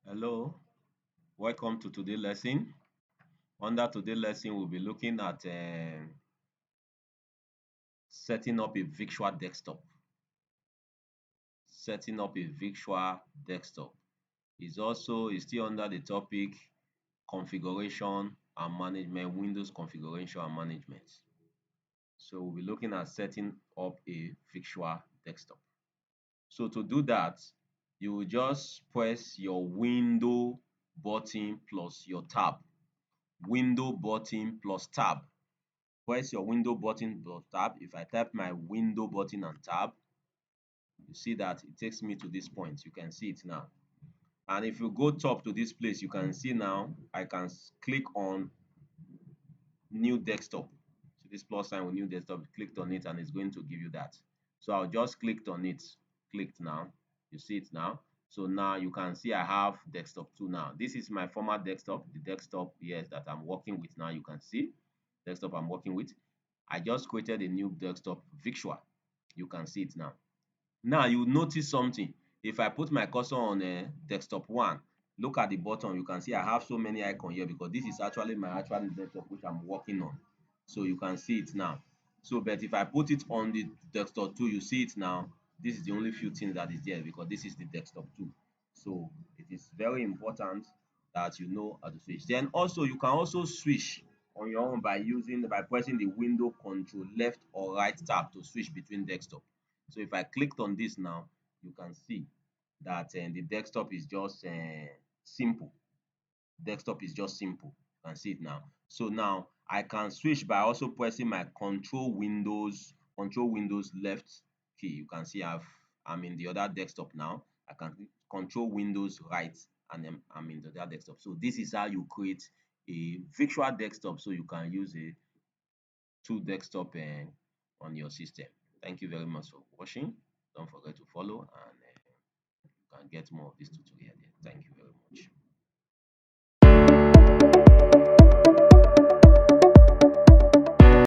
Hello, welcome to today's lesson. Under today's lesson, we'll be looking at setting up a virtual desktop. Setting up a virtual desktop is still under the topic configuration and management, Windows configuration and management. So we'll be looking at setting up a virtual desktop. So to do that, you will just press your window button plus your tab. Window button plus tab. Press your window button plus tab. If I type my window button and tab, you see that it takes me to this point. You can see it now. And if you go top to this place, you can see now I can click on new desktop. So this plus sign with new desktop, clicked on it and it's going to give you that. So I'll just clicked on it, clicked now. You see it now. So now you can see I have desktop 2 now. This is my former desktop, the desktop, yes, that I'm working with now. You can see desktop I'm working with. I just created a new desktop virtual. You can see it now. Now you notice something. If I put my cursor on desktop 1, look at the bottom, you can see I have so many icons here because this is actually my actual desktop which I'm working on. So you can see it now. So but if I put it on the desktop 2, you see it now. This is the only few things that is there because this is the desktop 2. So it is very important that you know how to switch. Then also you can also switch on your own by pressing the window control left or right tab to switch between desktop. So if I clicked on this now, you can see that the desktop is just simple. Desktop is just simple. You can see it now. So now I can switch by also pressing my control windows left key. You can see I'm in the other desktop now. I can control windows right and then I'm in the other desktop. So this is how you create a virtual desktop so you can use a two desktop on your system. Thank you very much for watching. Don't forget to follow and you can get more of this tutorial there. Thank you very much.